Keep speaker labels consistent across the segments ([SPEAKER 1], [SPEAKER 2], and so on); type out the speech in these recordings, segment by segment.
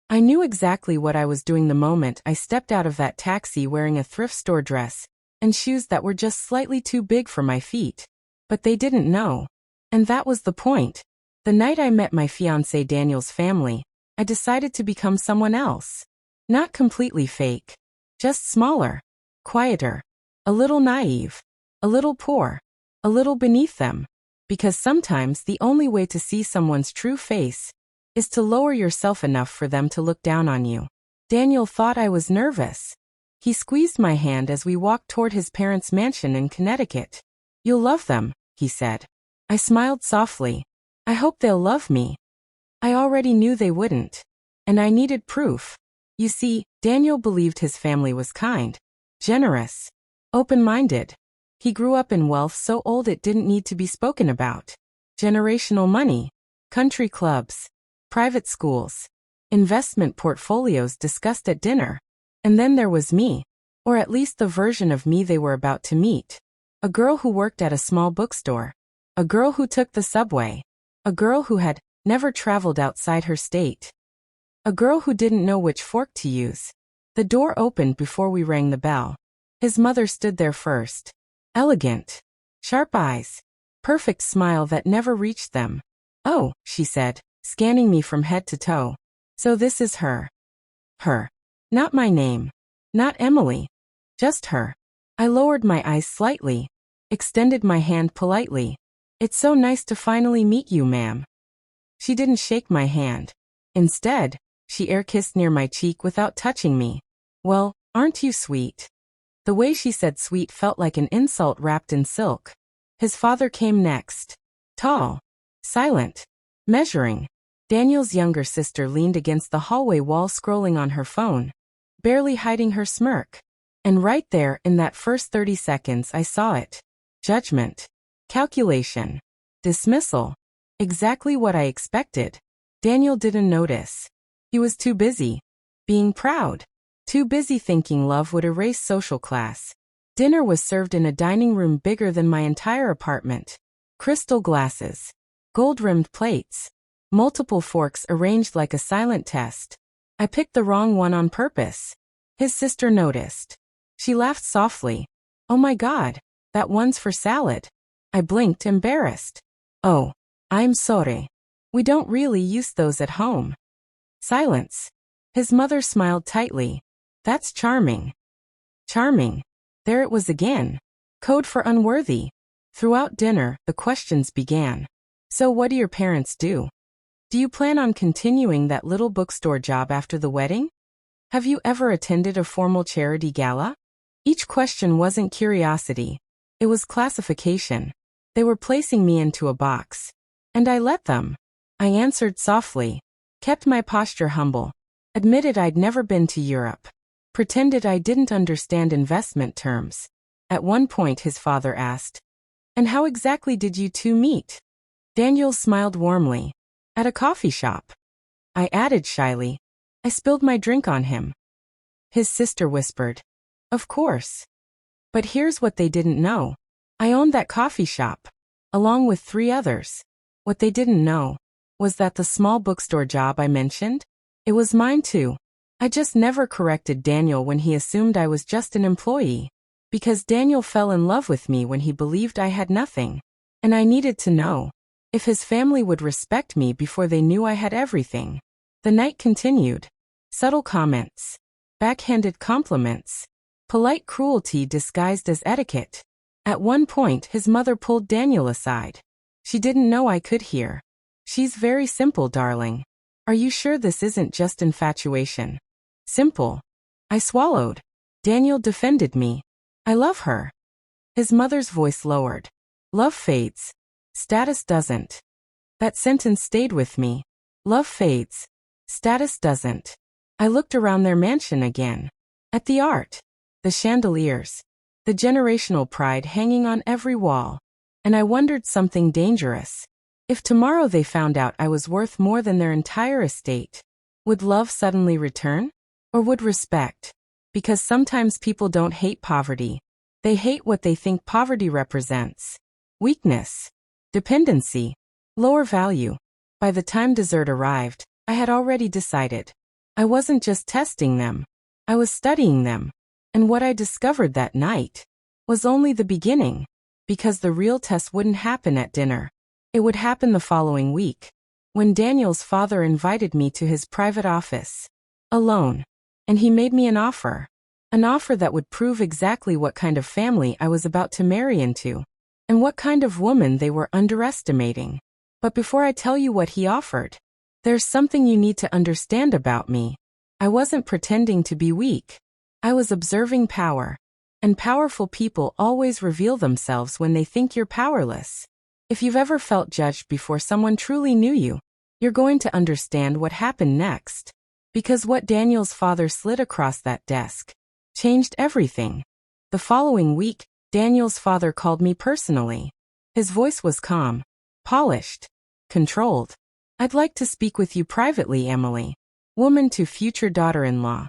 [SPEAKER 1] I knew exactly what I was doing the moment I stepped out of that taxi wearing a thrift store dress and shoes that were just slightly too big for my feet. But they didn't know. And that was the point. The night I met my fiancé Daniel's family, I decided to become someone else. Not completely fake. Just smaller. Quieter. A little naive. A little poor. A little beneath them. Because sometimes the only way to see someone's true face is to lower yourself enough for them to look down on you. Daniel thought I was nervous. He squeezed my hand as we walked toward his parents' mansion in Connecticut. "You'll love them," he said. I smiled softly. "I hope they'll love me." I already knew they wouldn't. And I needed proof. You see, Daniel believed his family was kind, generous, open-minded. He grew up in wealth so old it didn't need to be spoken about. Generational money, country clubs, private schools, investment portfolios discussed at dinner. And then there was me, or at least the version of me they were about to meet. A girl who worked at a small bookstore. A girl who took the subway. A girl who had never traveled outside her state. A girl who didn't know which fork to use. The door opened before we rang the bell. His mother stood there first. Elegant. Sharp eyes. Perfect smile that never reached them. "Oh," she said, scanning me from head to toe. "So this is her." Her. Not my name. Not Emily. Just her. I lowered my eyes slightly. Extended my hand politely. "It's so nice to finally meet you, ma'am." She didn't shake my hand. Instead, she air-kissed near my cheek without touching me. "Well, aren't you sweet?" The way she said sweet felt like an insult wrapped in silk. His father came next. Tall. Silent. Measuring. Daniel's younger sister leaned against the hallway wall scrolling on her phone, barely hiding her smirk. And right there, in that first 30 seconds, I saw it. Judgment. Calculation. Dismissal. Exactly what I expected. Daniel didn't notice. He was too busy being proud. Too busy thinking love would erase social class. Dinner was served in a dining room bigger than my entire apartment. Crystal glasses. Gold-rimmed plates. Multiple forks arranged like a silent test. I picked the wrong one on purpose. His sister noticed. She laughed softly. "Oh my God, that one's for salad." I blinked, embarrassed. "Oh, I'm sorry. We don't really use those at home." Silence. His mother smiled tightly. "That's charming." Charming. There it was again. Code for unworthy. Throughout dinner, the questions began. "So what do your parents do? Do you plan on continuing that little bookstore job after the wedding? Have you ever attended a formal charity gala?" Each question wasn't curiosity. It was classification. They were placing me into a box. And I let them. I answered softly. Kept my posture humble. Admitted I'd never been to Europe. Pretended I didn't understand investment terms. At one point his father asked, "And how exactly did you two meet?" Daniel smiled warmly. "At a coffee shop." I added shyly. "I spilled my drink on him." His sister whispered, "Of course." But here's what they didn't know. I owned that coffee shop, along with 3 others. What they didn't know was that the small bookstore job I mentioned, it was mine too. I just never corrected Daniel when he assumed I was just an employee. Because Daniel fell in love with me when he believed I had nothing. And I needed to know if his family would respect me before they knew I had everything. The night continued. Subtle comments. Backhanded compliments. Polite cruelty disguised as etiquette. At one point his mother pulled Daniel aside. She didn't know I could hear. "She's very simple, darling. Are you sure this isn't just infatuation?" Simple. I swallowed. Daniel defended me. "I love her." His mother's voice lowered. "Love fades. Status doesn't." That sentence stayed with me. Love fades. Status doesn't. I looked around their mansion again. At the art. The chandeliers. The generational pride hanging on every wall. And I wondered something dangerous. If tomorrow they found out I was worth more than their entire estate, would love suddenly return? Or would respect? Because sometimes people don't hate poverty. They hate what they think poverty represents. Weakness. Dependency. Lower value. By the time dessert arrived, I had already decided. I wasn't just testing them. I was studying them. And what I discovered that night was only the beginning, because the real test wouldn't happen at dinner. It would happen the following week, when Daniel's father invited me to his private office, alone, and he made me an offer that would prove exactly what kind of family I was about to marry into, and what kind of woman they were underestimating. But before I tell you what he offered, there's something you need to understand about me. I wasn't pretending to be weak. I was observing power. And powerful people always reveal themselves when they think you're powerless. If you've ever felt judged before someone truly knew you, you're going to understand what happened next. Because what Daniel's father slid across that desk changed everything. The following week, Daniel's father called me personally. His voice was calm, polished, controlled. "I'd like to speak with you privately, Emily." Woman to future daughter-in-law.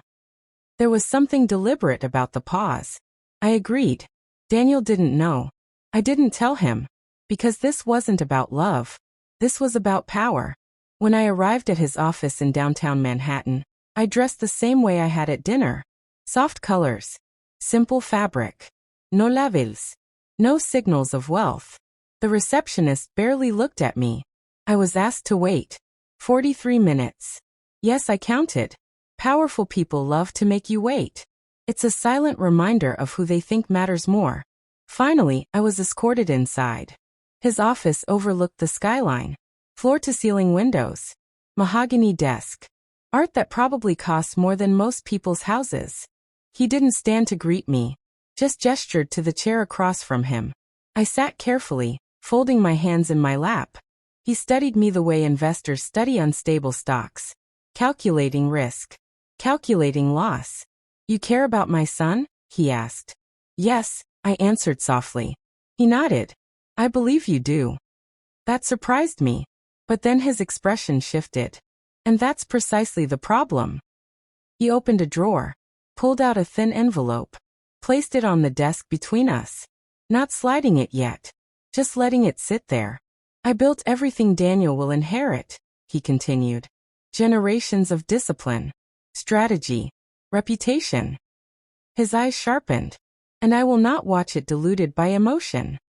[SPEAKER 1] There was something deliberate about the pause. I agreed. Daniel didn't know. I didn't tell him. Because this wasn't about love. This was about power. When I arrived at his office in downtown Manhattan, I dressed the same way I had at dinner. Soft colors. Simple fabric. No labels. No signals of wealth. The receptionist barely looked at me. I was asked to wait. 43 minutes. Yes, I counted. Powerful people love to make you wait. It's a silent reminder of who they think matters more. Finally, I was escorted inside. His office overlooked the skyline. Floor-to-ceiling windows. Mahogany desk. Art that probably costs more than most people's houses. He didn't stand to greet me, just gestured to the chair across from him. I sat carefully, folding my hands in my lap. He studied me the way investors study unstable stocks. Calculating risk. Calculating loss. "You care about my son?" he asked. "Yes," I answered softly. He nodded. "I believe you do." That surprised me. But then his expression shifted. And that's precisely the problem. He opened a drawer, pulled out a thin envelope, placed it on the desk between us. Not sliding it yet, just letting it sit there. "I built everything Daniel will inherit," he continued. "Generations of discipline, strategy, reputation." His eyes sharpened. "And I will not watch it diluted by emotion."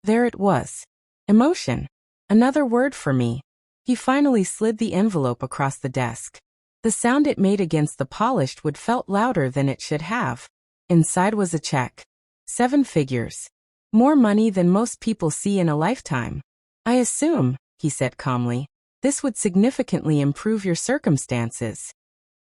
[SPEAKER 1] There it was. Emotion. Another word for me. He finally slid the envelope across the desk. The sound it made against the polished wood felt louder than it should have. Inside was a check. 7 figures. More money than most people see in a lifetime. "I assume," he said calmly, "this would significantly improve your circumstances."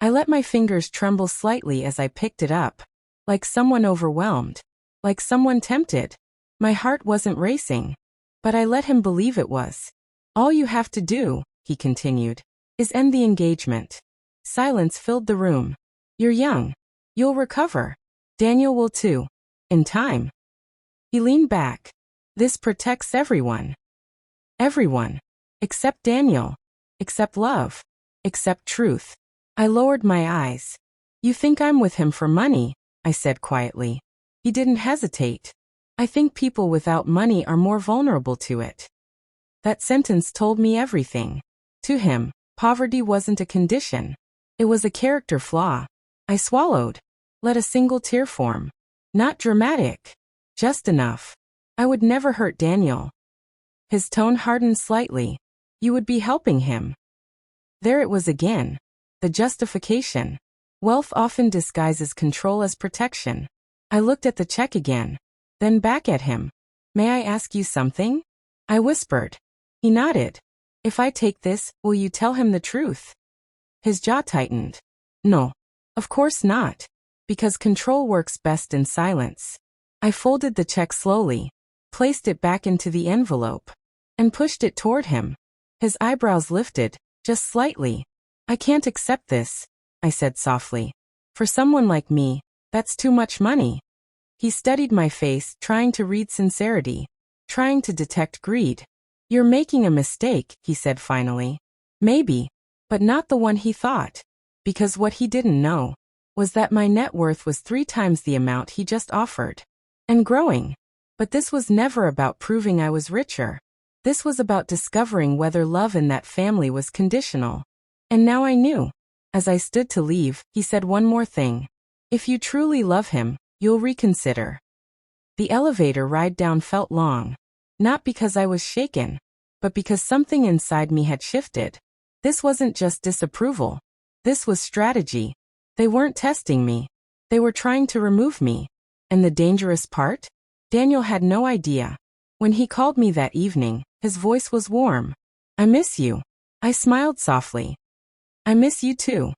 [SPEAKER 1] I let my fingers tremble slightly as I picked it up. Like someone overwhelmed. Like someone tempted. My heart wasn't racing. But I let him believe it was. "All you have to do," he continued, "is end the engagement." Silence filled the room. "You're young. You'll recover. Daniel will too. In time." He leaned back. "This protects everyone." Everyone. Except Daniel. Except love. Except truth. I lowered my eyes. "You think I'm with him for money," I said quietly. He didn't hesitate. "I think people without money are more vulnerable to it." That sentence told me everything. To him, poverty wasn't a condition. It was a character flaw. I swallowed. Let a single tear form. Not dramatic. Just enough. I would never hurt Daniel. His tone hardened slightly. "You would be helping him." There it was again. The justification. Wealth often disguises control as protection. I looked at the check again. Then back at him. "May I ask you something?" I whispered. He nodded. "If I take this, will you tell him the truth?" His jaw tightened. "No. Of course not. Because control works best in silence." I folded the check slowly, placed it back into the envelope, and pushed it toward him. His eyebrows lifted, just slightly. "I can't accept this," I said softly. "For someone like me, that's too much money." He studied my face, trying to read sincerity, trying to detect greed. "You're making a mistake," he said finally. Maybe, but not the one he thought. Because what he didn't know was that my net worth was 3 times the amount he just offered. And growing. But this was never about proving I was richer. This was about discovering whether love in that family was conditional. And now I knew. As I stood to leave, he said one more thing. If you truly love him, you'll reconsider. The elevator ride down felt long. Not because I was shaken, but because something inside me had shifted. This wasn't just disapproval. This was strategy. They weren't testing me. They were trying to remove me. And the dangerous part? Daniel had no idea. When he called me that evening, his voice was warm. I miss you. I smiled softly. I miss you too.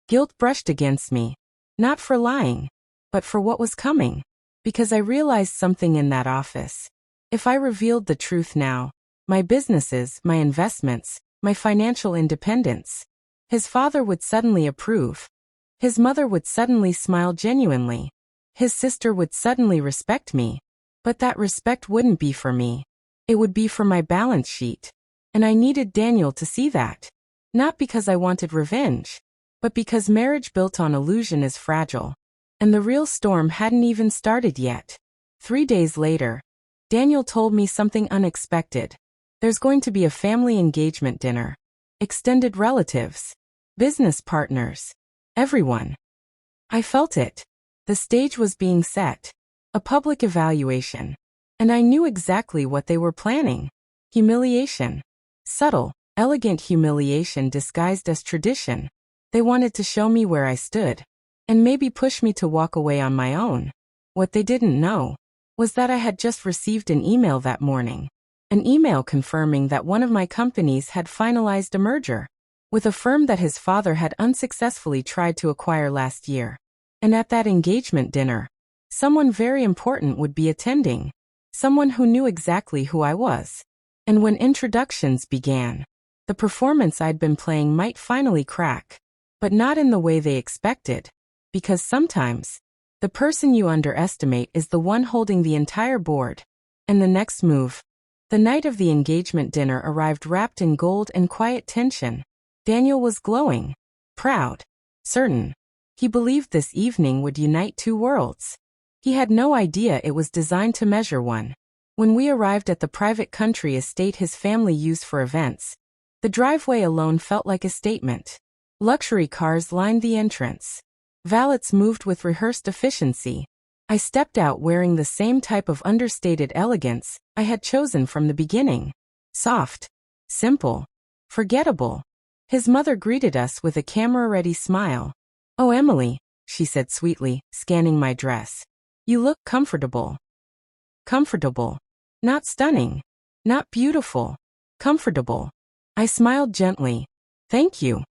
[SPEAKER 1] Guilt brushed against me. Not for lying, but for what was coming. Because I realized something in that office. If I revealed the truth now, my businesses, my investments, my financial independence, his father would suddenly approve. His mother would suddenly smile genuinely. His sister would suddenly respect me. But that respect wouldn't be for me. It would be for my balance sheet. And I needed Daniel to see that. Not because I wanted revenge, but because marriage built on illusion is fragile. And the real storm hadn't even started yet. 3 days later, Daniel told me something unexpected. There's going to be a family engagement dinner. Extended relatives. Business partners. Everyone. I felt it. The stage was being set. A public evaluation. And I knew exactly what they were planning. Humiliation. Subtle, elegant humiliation disguised as tradition. They wanted to show me where I stood. And maybe push me to walk away on my own. What they didn't know was that I had just received an email that morning. An email confirming that one of my companies had finalized a merger with a firm that his father had unsuccessfully tried to acquire last year. And at that engagement dinner, someone very important would be attending. Someone who knew exactly who I was. And when introductions began, the performance I'd been playing might finally crack. But not in the way they expected. Because sometimes, the person you underestimate is the one holding the entire board. And the next move. The night of the engagement dinner arrived wrapped in gold and quiet tension. Daniel was glowing. Proud. Certain. He believed this evening would unite two worlds. He had no idea it was designed to measure one. When we arrived at the private country estate his family used for events, the driveway alone felt like a statement. Luxury cars lined the entrance. Valets moved with rehearsed efficiency. I stepped out wearing the same type of understated elegance I had chosen from the beginning. Soft. Simple. Forgettable. His mother greeted us with a camera-ready smile. "Oh, Emily," she said sweetly, scanning my dress. "You look comfortable." Comfortable. Not stunning. Not beautiful. Comfortable. I smiled gently. "Thank you."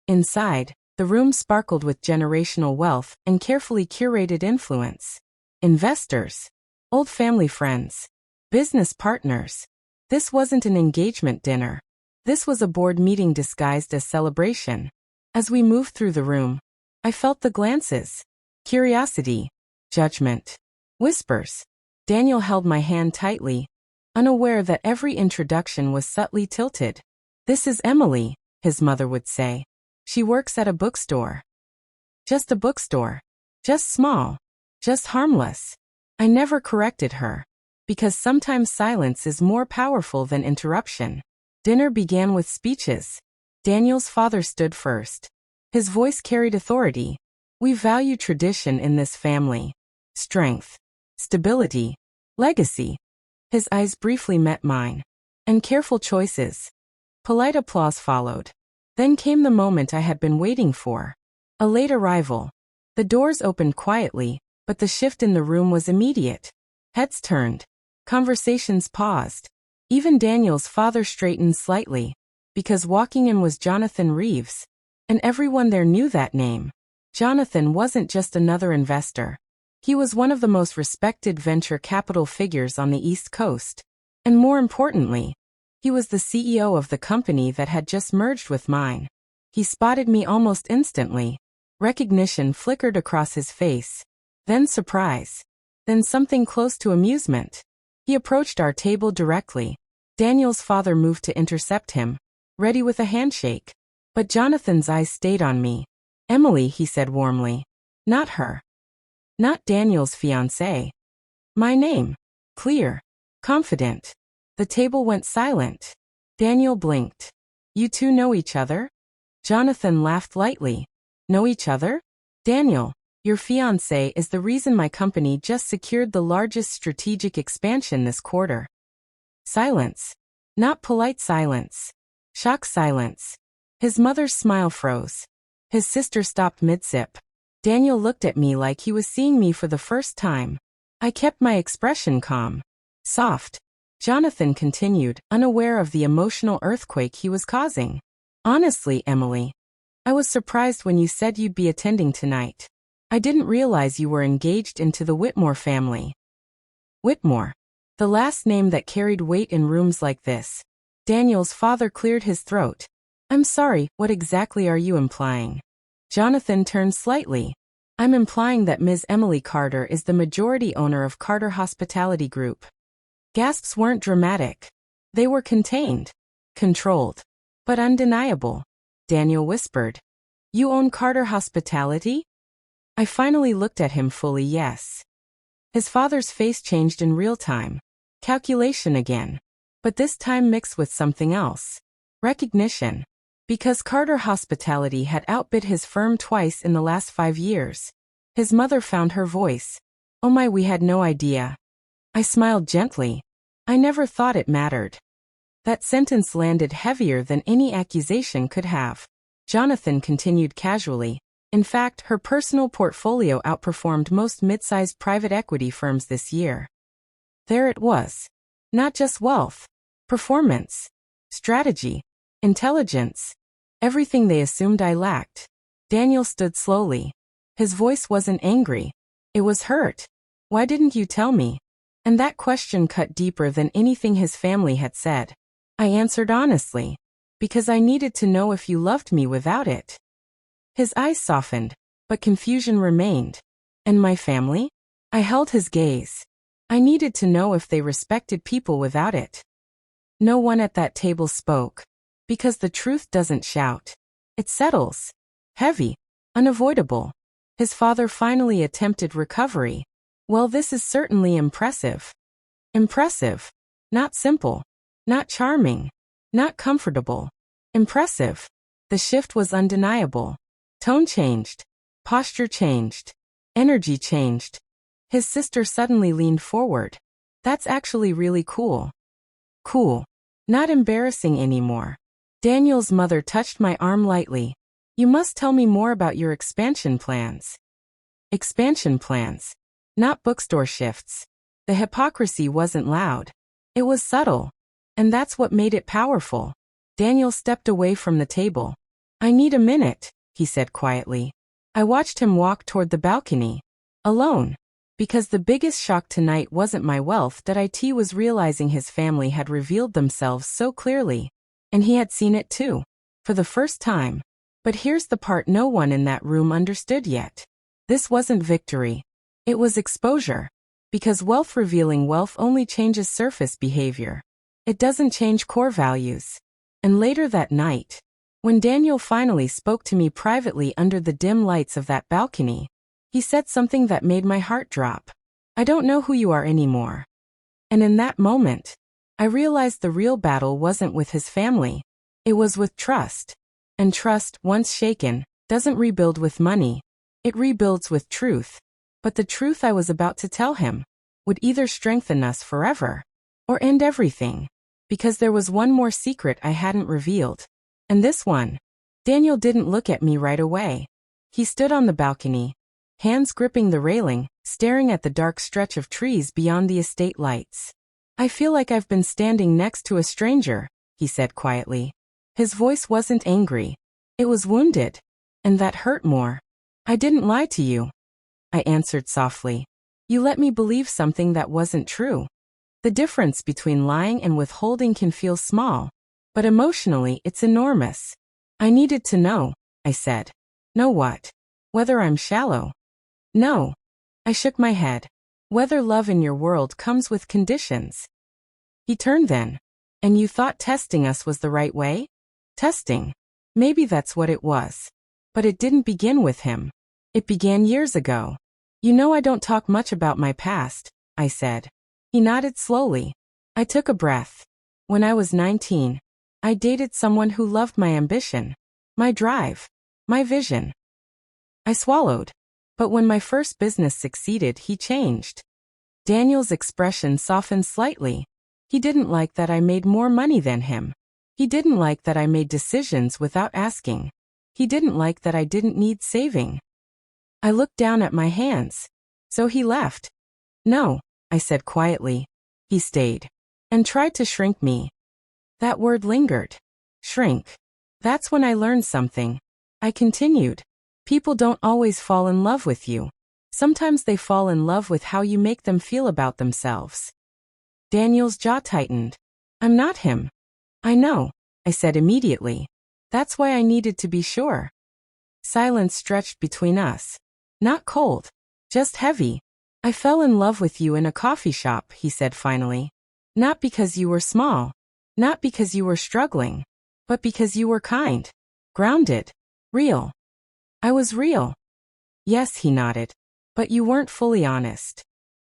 [SPEAKER 1] Inside, the room sparkled with generational wealth and carefully curated influence. Investors. Old family friends. Business partners. This wasn't an engagement dinner. This was a board meeting disguised as celebration. As we moved through the room, I felt the glances. Curiosity. Judgment. Whispers. Daniel held my hand tightly, unaware that every introduction was subtly tilted. "This is Emily," his mother would say. "She works at a bookstore." Just a bookstore. Just small. Just harmless. I never corrected her. Because sometimes silence is more powerful than interruption. Dinner began with speeches. Daniel's father stood first. His voice carried authority. "We value tradition in this family. Strength. Stability. Legacy." His eyes briefly met mine. "And careful choices." Polite applause followed. Then came the moment I had been waiting for. A late arrival. The doors opened quietly, but the shift in the room was immediate. Heads turned. Conversations paused. Even Daniel's father straightened slightly, because walking in was Jonathan Reeves. And everyone there knew that name. Jonathan wasn't just another investor. He was one of the most respected venture capital figures on the East Coast. And more importantly, he was the CEO of the company that had just merged with mine. He spotted me almost instantly. Recognition flickered across his face. Then surprise. Then something close to amusement. He approached our table directly. Daniel's father moved to intercept him, ready with a handshake. But Jonathan's eyes stayed on me. "Emily," he said warmly. "Not her. Not Daniel's fiancé." My name. Clear. Confident. The table went silent. Daniel blinked. "You two know each other?" Jonathan laughed lightly. Know each other? Daniel, your fiancé is the reason my company just secured the largest strategic expansion this quarter. Silence. Not polite silence. Shock silence. His mother's smile froze. His sister stopped mid-sip. Daniel looked at me like he was seeing me for the first time. I kept my expression calm. Soft. Jonathan continued, unaware of the emotional earthquake he was causing. Honestly, Emily, I was surprised when you said you'd be attending tonight. I didn't realize you were engaged into the Whitmore family. Whitmore. The last name that carried weight in rooms like this. Daniel's father cleared his throat. I'm sorry, what exactly are you implying? Jonathan turned slightly. I'm implying that Ms. Emily Carter is the majority owner of Carter Hospitality Group. Gasps weren't dramatic. They were contained. Controlled. But undeniable. Daniel whispered. You own Carter Hospitality? I finally looked at him fully, yes. His father's face changed in real time. Calculation again. But this time mixed with something else. Recognition. Because Carter Hospitality had outbid his firm twice in the last 5 years. His mother found her voice. Oh my, we had no idea. I smiled gently. I never thought it mattered. That sentence landed heavier than any accusation could have. Jonathan continued casually. In fact, her personal portfolio outperformed most mid-sized private equity firms this year. There it was. Not just wealth. Performance. Strategy. Intelligence. Everything they assumed I lacked. Daniel stood slowly. His voice wasn't angry. It was hurt. Why didn't you tell me? And that question cut deeper than anything his family had said. I answered honestly. Because I needed to know if you loved me without it. His eyes softened, but confusion remained. And my family? I held his gaze. I needed to know if they respected people without it. No one at that table spoke. Because the truth doesn't shout. It settles. Heavy. Unavoidable. His father finally attempted recovery. Well, this is certainly impressive. Impressive. Not simple. Not charming. Not comfortable. Impressive. The shift was undeniable. Tone changed. Posture changed. Energy changed. His sister suddenly leaned forward. That's actually really cool. Cool. Not embarrassing anymore. Daniel's mother touched my arm lightly. You must tell me more about your expansion plans. Expansion plans. Not bookstore shifts. The hypocrisy wasn't loud. It was subtle. And that's what made it powerful. Daniel stepped away from the table. I need a minute, he said quietly. I watched him walk toward the balcony. Alone. Because the biggest shock tonight wasn't my wealth, that it was realizing his family had revealed themselves so clearly. And he had seen it too. For the first time. But here's the part no one in that room understood yet. This wasn't victory. It was exposure. Because wealth revealing wealth only changes surface behavior. It doesn't change core values. And later that night, when Daniel finally spoke to me privately under the dim lights of that balcony, he said something that made my heart drop. I don't know who you are anymore. And in that moment, I realized the real battle wasn't with his family. It was with trust. And trust, once shaken, doesn't rebuild with money. It rebuilds with truth. But the truth I was about to tell him would either strengthen us forever or end everything. Because there was one more secret I hadn't revealed. And this one. Daniel didn't look at me right away. He stood on the balcony, hands gripping the railing, staring at the dark stretch of trees beyond the estate lights. I feel like I've been standing next to a stranger, he said quietly. His voice wasn't angry. It was wounded. And that hurt more. I didn't lie to you. I answered softly. You let me believe something that wasn't true. The difference between lying and withholding can feel small. But emotionally, it's enormous. I needed to know, I said. Know what? Whether I'm shallow? No. I shook my head. Whether love in your world comes with conditions. He turned then. And you thought testing us was the right way? Testing. Maybe that's what it was. But it didn't begin with him. It began years ago. You know I don't talk much about my past, I said. He nodded slowly. I took a breath. When I was 19, I dated someone who loved my ambition, my drive, my vision. I swallowed. But when my first business succeeded, he changed. Daniel's expression softened slightly. He didn't like that I made more money than him. He didn't like that I made decisions without asking. He didn't like that I didn't need saving. I looked down at my hands. So he left. No, I said quietly. He stayed. And tried to shrink me. That word lingered. Shrink. That's when I learned something. I continued. People don't always fall in love with you. Sometimes they fall in love with how you make them feel about themselves. Daniel's jaw tightened. I'm not him. I know, I said immediately. That's why I needed to be sure. Silence stretched between us. Not cold. Just heavy. I fell in love with you in a coffee shop, he said finally. Not because you were small. Not because you were struggling. But because you were kind. Grounded. Real. I was real. Yes, he nodded. But you weren't fully honest.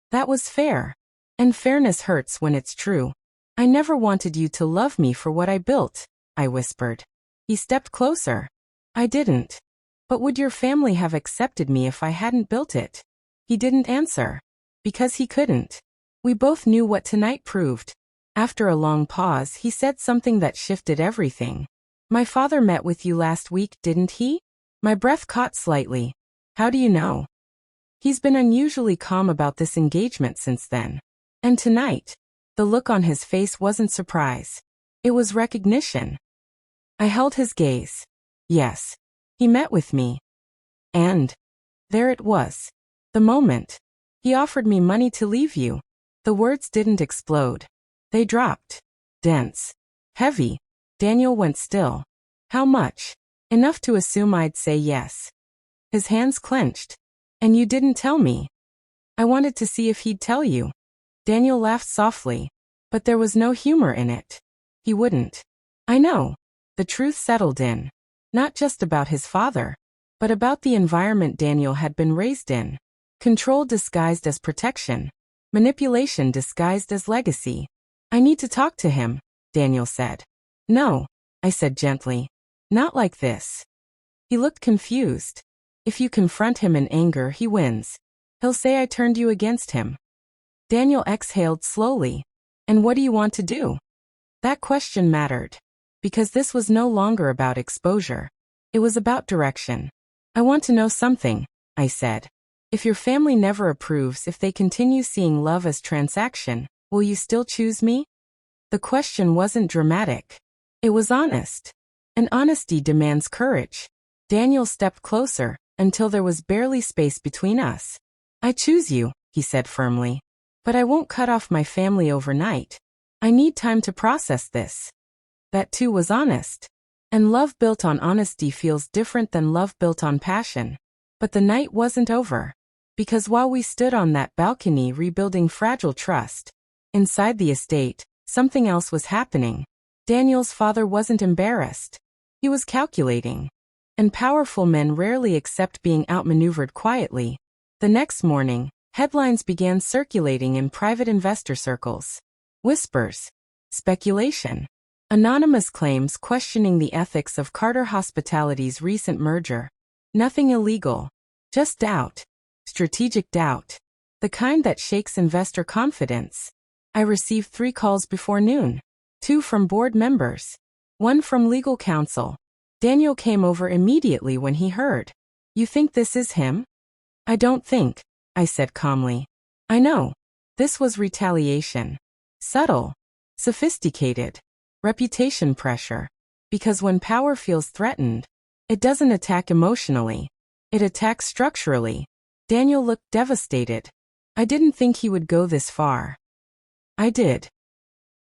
[SPEAKER 1] That was fair. And fairness hurts when it's true. I never wanted you to love me for what I built, I whispered. He stepped closer. I didn't. But would your family have accepted me if I hadn't built it? He didn't answer. Because he couldn't. We both knew what tonight proved. After a long pause, he said something that shifted everything. My father met with you last week, didn't he? My breath caught slightly. How do you know? He's been unusually calm about this engagement since then. And tonight, the look on his face wasn't surprise. It was recognition. I held his gaze. Yes. He met with me. And there it was. The moment. He offered me money to leave you. The words didn't explode. They dropped. Dense. Heavy. Daniel went still. How much? Enough to assume I'd say yes. His hands clenched. And you didn't tell me. I wanted to see if he'd tell you. Daniel laughed softly. But there was no humor in it. He wouldn't. I know. The truth settled in. Not just about his father, but about the environment Daniel had been raised in. Control disguised as protection. Manipulation disguised as legacy. I need to talk to him, Daniel said. No, I said gently. Not like this. He looked confused. If you confront him in anger, he wins. He'll say I turned you against him. Daniel exhaled slowly. And what do you want to do? That question mattered. Because this was no longer about exposure. It was about direction. I want to know something, I said. If your family never approves, if they continue seeing love as transaction, will you still choose me? The question wasn't dramatic. It was honest. And honesty demands courage. Daniel stepped closer, until there was barely space between us. I choose you, he said firmly. But I won't cut off my family overnight. I need time to process this. That too was honest. And love built on honesty feels different than love built on passion. But the night wasn't over. Because while we stood on that balcony rebuilding fragile trust, inside the estate, something else was happening. Daniel's father wasn't embarrassed. He was calculating. And powerful men rarely accept being outmaneuvered quietly. The next morning, headlines began circulating in private investor circles. Whispers. Speculation. Anonymous claims questioning the ethics of Carter Hospitality's recent merger. Nothing illegal. Just doubt. Strategic doubt. The kind that shakes investor confidence. I received 3 calls before noon. 2 from board members. 1 from legal counsel. Daniel came over immediately when he heard. You think this is him? I don't think, I said calmly. I know. This was retaliation. Subtle. Sophisticated. Reputation pressure. Because when power feels threatened, it doesn't attack emotionally. It attacks structurally. Daniel looked devastated. I didn't think he would go this far. I did.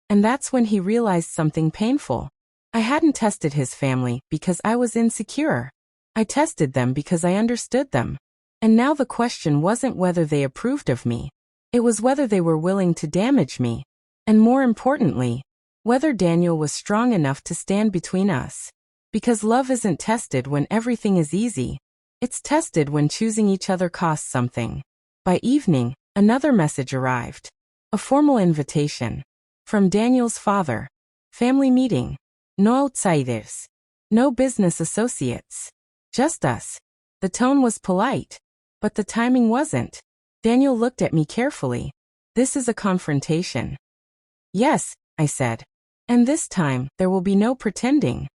[SPEAKER 1] And that's when he realized something painful. I hadn't tested his family because I was insecure. I tested them because I understood them. And now the question wasn't whether they approved of me. It was whether they were willing to damage me. And more importantly, whether Daniel was strong enough to stand between us. Because love isn't tested when everything is easy. It's tested when choosing each other costs something. By evening, another message arrived. A formal invitation. From Daniel's father. Family meeting. No outsiders. No business associates. Just us. The tone was polite, but the timing wasn't. Daniel looked at me carefully. This is a confrontation. Yes, I said. And this time, there will be no pretending.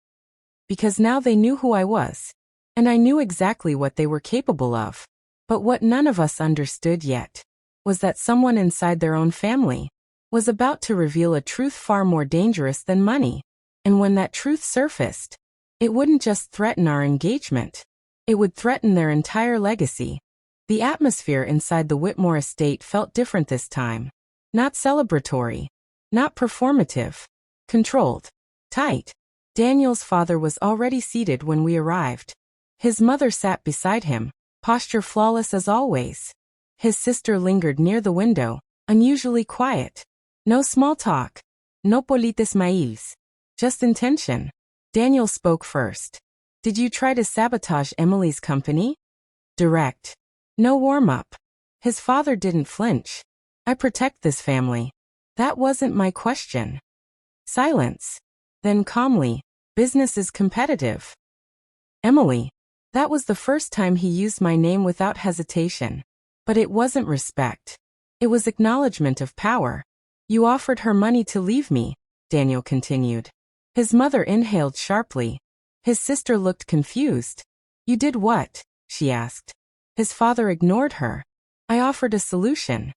[SPEAKER 1] Because now they knew who I was. And I knew exactly what they were capable of. But what none of us understood yet was that someone inside their own family was about to reveal a truth far more dangerous than money. And when that truth surfaced, it wouldn't just threaten our engagement. It would threaten their entire legacy. The atmosphere inside the Whitmore estate felt different this time. Not celebratory. Not performative. Controlled. Tight. Daniel's father was already seated when we arrived. His mother sat beside him, posture flawless as always. His sister lingered near the window, unusually quiet. No small talk. No polites mails. Just intention. Daniel spoke first. Did you try to sabotage Emily's company? Direct. No warm-up. His father didn't flinch. I protect this family. That wasn't my question. Silence. Then calmly, business is competitive. Emily. That was the first time he used my name without hesitation. But it wasn't respect. It was acknowledgement of power. You offered her money to leave me, Daniel continued. His mother inhaled sharply. His sister looked confused. You did what? She asked. His father ignored her. I offered a solution.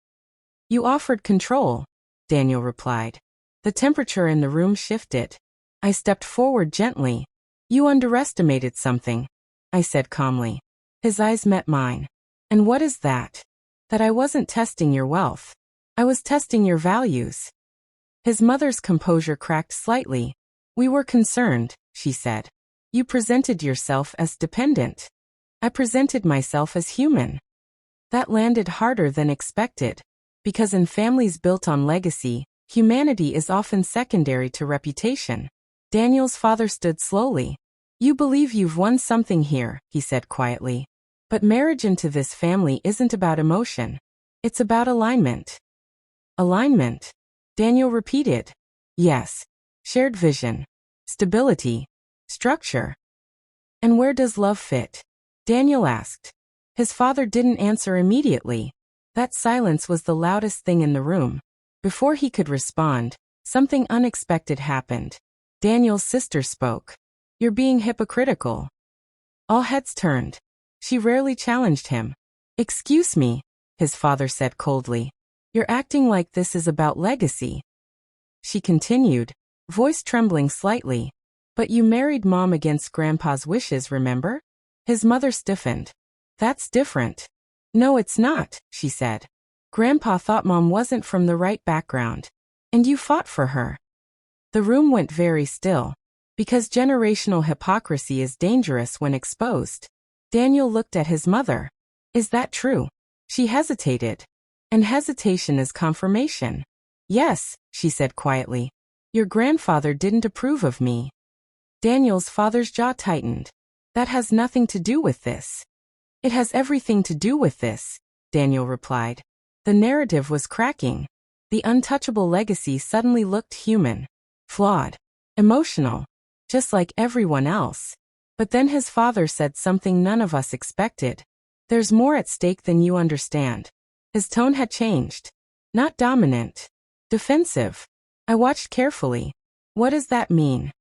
[SPEAKER 1] You offered control, Daniel replied. The temperature in the room shifted. I stepped forward gently. You underestimated something, I said calmly. His eyes met mine. And what is that? That I wasn't testing your wealth. I was testing your values. His mother's composure cracked slightly. We were concerned, she said. You presented yourself as dependent. I presented myself as human. That landed harder than expected. Because in families built on legacy, humanity is often secondary to reputation. Daniel's father stood slowly. You believe you've won something here, he said quietly. But marriage into this family isn't about emotion. It's about alignment. Alignment? Daniel repeated. Yes. Shared vision. Stability. Structure. And where does love fit? Daniel asked. His father didn't answer immediately. That silence was the loudest thing in the room. Before he could respond, something unexpected happened. Daniel's sister spoke. You're being hypocritical. All heads turned. She rarely challenged him. Excuse me, his father said coldly. You're acting like this is about legacy. She continued, voice trembling slightly. But you married Mom against Grandpa's wishes, remember? His mother stiffened. That's different. No, it's not, she said. Grandpa thought Mom wasn't from the right background. And you fought for her. The room went very still. Because generational hypocrisy is dangerous when exposed. Daniel looked at his mother. Is that true? She hesitated. And hesitation is confirmation. Yes, she said quietly. Your grandfather didn't approve of me. Daniel's father's jaw tightened. That has nothing to do with this. It has everything to do with this, Daniel replied. The narrative was cracking. The untouchable legacy suddenly looked human. Flawed. Emotional. Just like everyone else. But then his father said something none of us expected. There's more at stake than you understand. His tone had changed. Not dominant. Defensive. I watched carefully. What does that mean?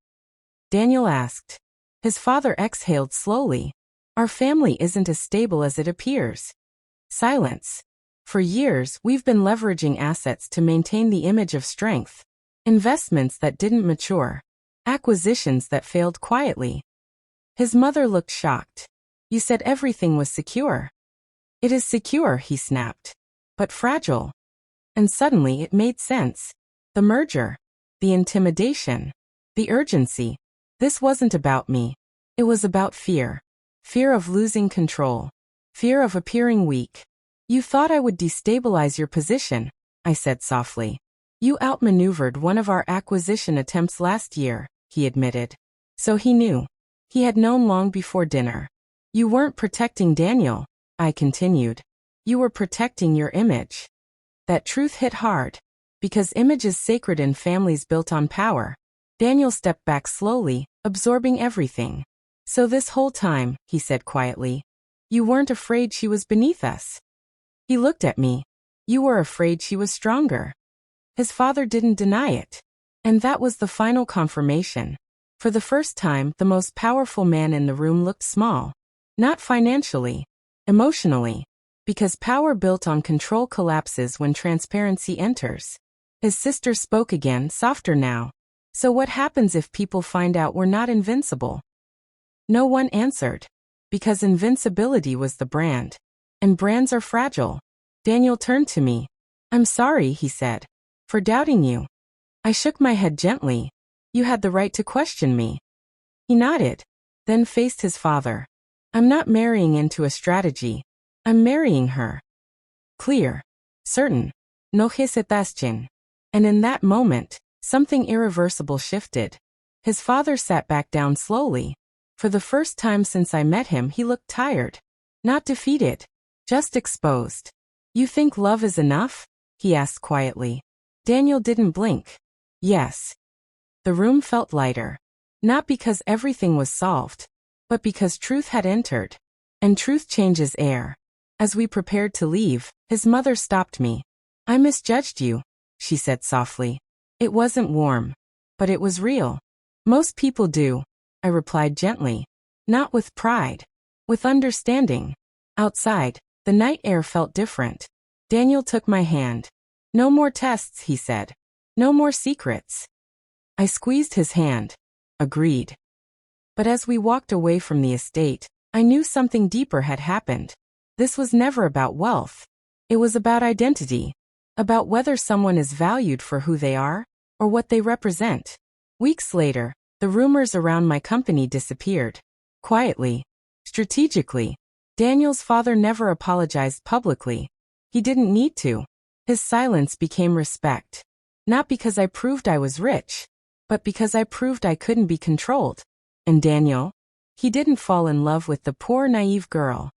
[SPEAKER 1] Daniel asked. His father exhaled slowly. Our family isn't as stable as it appears. Silence. For years, we've been leveraging assets to maintain the image of strength. Investments that didn't mature. Acquisitions that failed quietly. His mother looked shocked. You said everything was secure. It is secure, he snapped. But fragile. And suddenly it made sense. The merger. The intimidation. The urgency. This wasn't about me. It was about fear. Fear of losing control. Fear of appearing weak. You thought I would destabilize your position, I said softly. You outmaneuvered one of our acquisition attempts last year, he admitted. So he knew. He had known long before dinner. You weren't protecting Daniel, I continued. You were protecting your image. That truth hit hard. Because image is sacred in families built on power. Daniel stepped back slowly, absorbing everything. So this whole time, he said quietly, You weren't afraid she was beneath us. He looked at me. You were afraid she was stronger. His father didn't deny it. And that was the final confirmation. For the first time, the most powerful man in the room looked small. Not financially, emotionally. Because power built on control collapses when transparency enters. His sister spoke again, softer now. So what happens if people find out we're not invincible? No one answered. Because invincibility was the brand. And brands are fragile. Daniel turned to me. I'm sorry, he said. For doubting you. I shook my head gently. You had the right to question me. He nodded. Then faced his father. I'm not marrying into a strategy. I'm marrying her. Clear. Certain. No hesitation. And in that moment, something irreversible shifted. His father sat back down slowly. For the first time since I met him, he looked tired. Not defeated. Just exposed. You think love is enough? He asked quietly. Daniel didn't blink. Yes. The room felt lighter. Not because everything was solved, but because truth had entered. And truth changes air. As we prepared to leave, his mother stopped me. I misjudged you, she said softly. It wasn't warm. But it was real. Most people do, I replied gently. Not with pride. With understanding. Outside, the night air felt different. Daniel took my hand. No more tests, he said. No more secrets. I squeezed his hand. Agreed. But as we walked away from the estate, I knew something deeper had happened. This was never about wealth. It was about identity. About whether someone is valued for who they are, or what they represent. Weeks later, the rumors around my company disappeared. Quietly. Strategically. Daniel's father never apologized publicly. He didn't need to. His silence became respect. Not because I proved I was rich, but because I proved I couldn't be controlled. And Daniel? He didn't fall in love with the poor naive girl.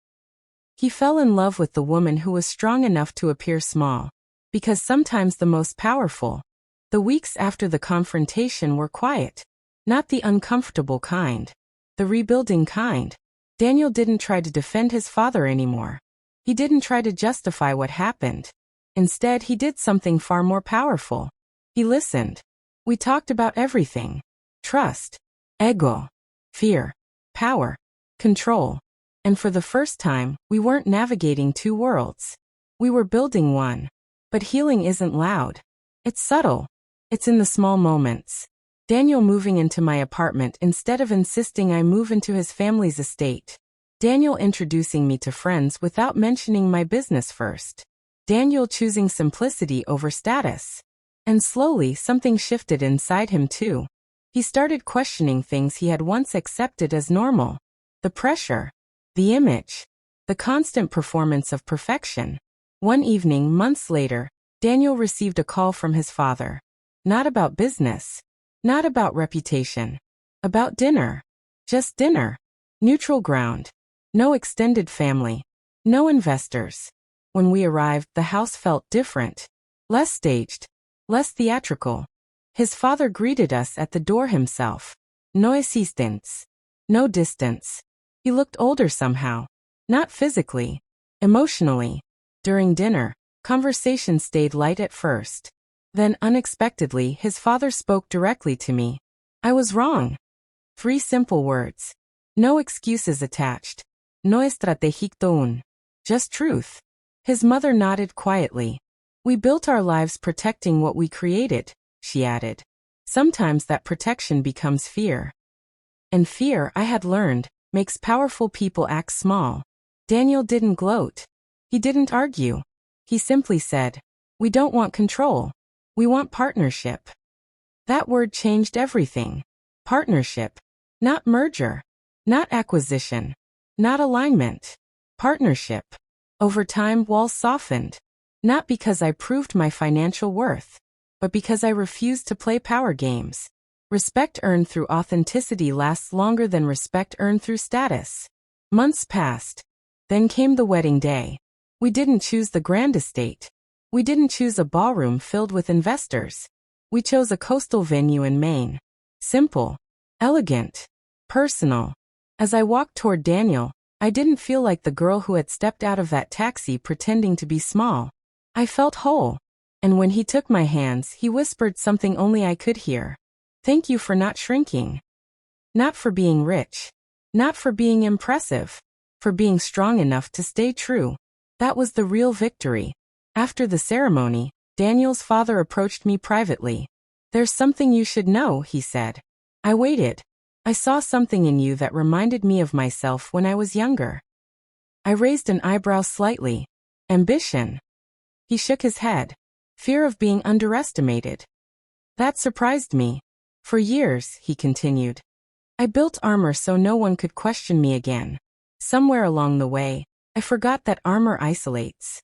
[SPEAKER 1] He fell in love with the woman who was strong enough to appear small. Because sometimes the most powerful. The weeks after the confrontation were quiet. Not the uncomfortable kind. The rebuilding kind. Daniel didn't try to defend his father anymore. He didn't try to justify what happened. Instead, he did something far more powerful. He listened. We talked about everything. Trust. Ego. Fear. Power. Control. And for the first time, we weren't navigating two worlds. We were building one. But healing isn't loud. It's subtle. It's in the small moments. Daniel moving into my apartment instead of insisting I move into his family's estate. Daniel introducing me to friends without mentioning my business first. Daniel choosing simplicity over status. And slowly something shifted inside him too. He started questioning things he had once accepted as normal. The pressure. The image. The constant performance of perfection. One evening, months later, Daniel received a call from his father. Not about business. Not about reputation. About dinner. Just dinner. Neutral ground. No extended family. No investors. When we arrived, the house felt different. Less staged. Less theatrical. His father greeted us at the door himself. No assistance. No distance. He looked older somehow. Not physically. Emotionally. During dinner, conversation stayed light at first. Then unexpectedly, his father spoke directly to me. I was wrong. 3 simple words. No excuses attached. No estrategic. Just truth. His mother nodded quietly. We built our lives protecting what we created, she added. Sometimes that protection becomes fear. And fear, I had learned, makes powerful people act small. Daniel didn't gloat. He didn't argue. He simply said, we don't want control. We want partnership. That word changed everything. Partnership. Not merger. Not acquisition. Not alignment. Partnership. Over time, walls softened. Not because I proved my financial worth, but because I refused to play power games. Respect earned through authenticity lasts longer than respect earned through status. Months passed. Then came the wedding day. We didn't choose the grand estate. We didn't choose a ballroom filled with investors. We chose a coastal venue in Maine. Simple. Elegant. Personal. As I walked toward Daniel, I didn't feel like the girl who had stepped out of that taxi pretending to be small. I felt whole. And when he took my hands, he whispered something only I could hear. Thank you for not shrinking. Not for being rich. Not for being impressive. For being strong enough to stay true. That was the real victory. After the ceremony, Daniel's father approached me privately. There's something you should know, he said. I waited. I saw something in you that reminded me of myself when I was younger. I raised an eyebrow slightly. Ambition. He shook his head. Fear of being underestimated. That surprised me. For years, he continued, I built armor so no one could question me again. Somewhere along the way, I forgot that armor isolates.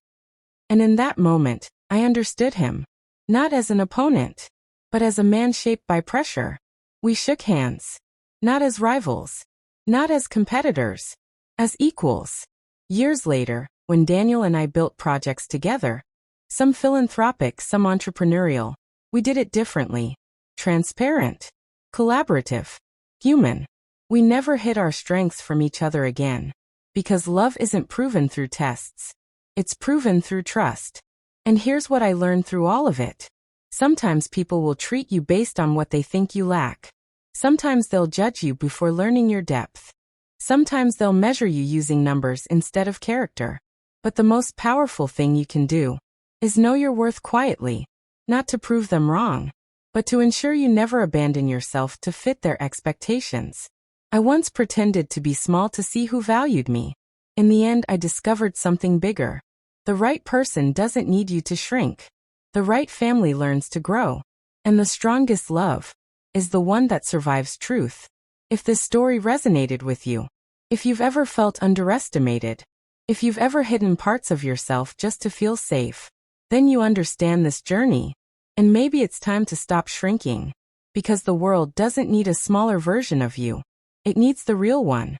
[SPEAKER 1] And in that moment, I understood him. Not as an opponent, but as a man shaped by pressure. We shook hands. Not as rivals. Not as competitors. As equals. Years later, when Daniel and I built projects together, some philanthropic, some entrepreneurial, we did it differently. Transparent. Collaborative. Human. We never hid our strengths from each other again. Because love isn't proven through tests. It's proven through trust. And here's what I learned through all of it. Sometimes people will treat you based on what they think you lack. Sometimes they'll judge you before learning your depth. Sometimes they'll measure you using numbers instead of character. But the most powerful thing you can do is know your worth quietly, not to prove them wrong, but to ensure you never abandon yourself to fit their expectations. I once pretended to be small to see who valued me. In the end, I discovered something bigger. The right person doesn't need you to shrink. The right family learns to grow. And the strongest love is the one that survives truth. If this story resonated with you, if you've ever felt underestimated, if you've ever hidden parts of yourself just to feel safe, then you understand this journey. And maybe it's time to stop shrinking. Because the world doesn't need a smaller version of you. It needs the real one.